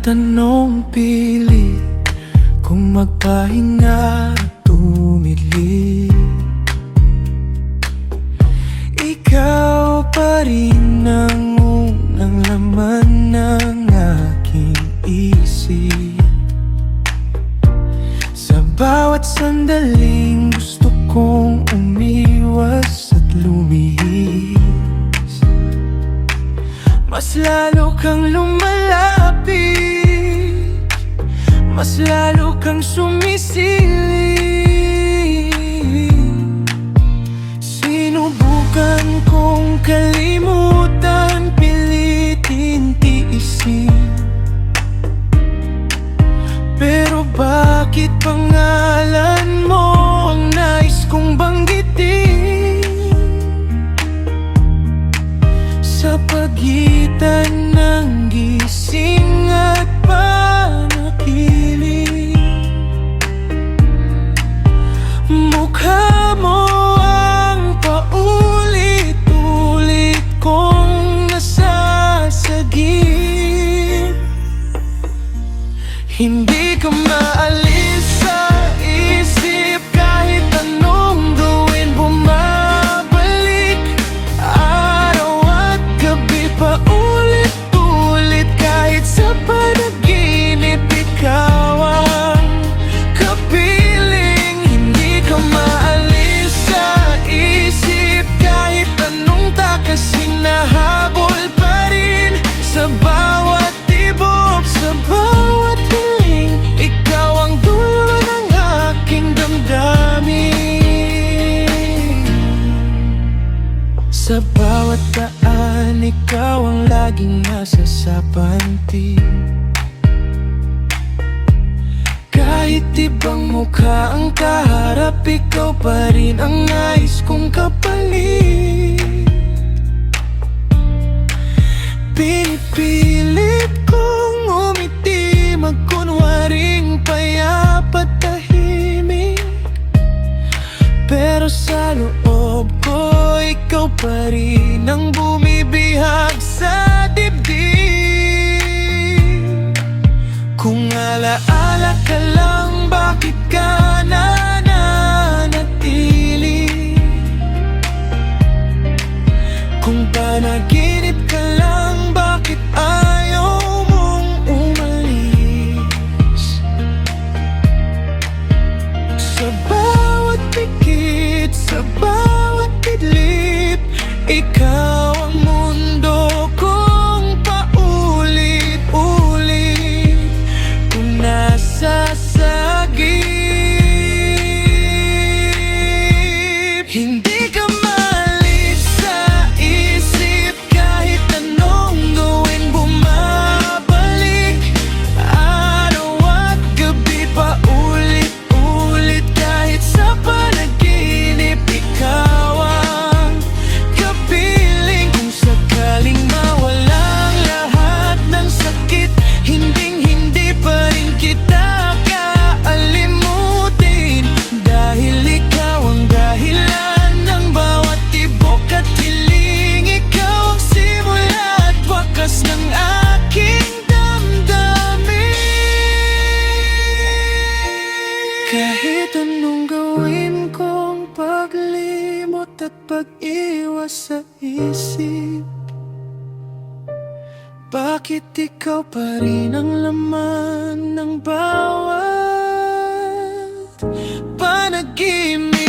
anong pilit kung magpahinga at tumili, ikaw pa rin ang unang laman ng aking isip. Sa bawat sandaling gusto kong umiwas at lumihis, mas lalo kang lumalapit, mas lalo kang sumisilip. Sinubukan kong kalimutan, pilitin tiisin, pero bakit pangalan mo ang nais kong banggitin? Sa pagitan ng gising at panaginip, mukha mo ang paulit-ulit kong nasasagip. Hindi ka maalis sa isip, kahit anong gawin bumabalik. Araw at gabi paulit-ulit, kahit sa panaginip ikaw ang kapiling. Hindi ka maalis sa isip, kahit anong takas hinahabol pa rin. Sa bawat tibok, sa bawat hiling, ikaw ang dulo ng aking damdamin. Sa bawat daan, ikaw ang laging nasa sapantin. Kahit ibang mukha ang kaharap, ikaw pa rin ang nais kong kapalit. Pinipilit kong umiti, magkunwaring payap at tahimik, pero sa loob ko, ikaw pa rin ang bumibihag sa dibdib. Kung alaala ka lang, bakit ka nananatili? Kung panaginip ka lang, bakit ayaw mong umalis? Sa bawat pikit, sa bawat idlip, ikaw ang mundo kong paulit-ulit kung nasasagip. Hindi ka maalis sa isip, kahit anong gawin bumabalik. Araw at gabi paulit-ulit, kahit sa panaginip ikaw ang kapiling. Kung sakaling mawala ang lahat ng sakit, hinding-hindi pa rin kita kaalimutin. Dahil ikaw ang dahilan ng bawat tibok at hiling, ikaw ang simula at wakas ng aking damdamin. Kahit anong gawin kong paglimot at pag-iwas sa isip, bakit ikaw pa rin ang laman ng bawat panaginip?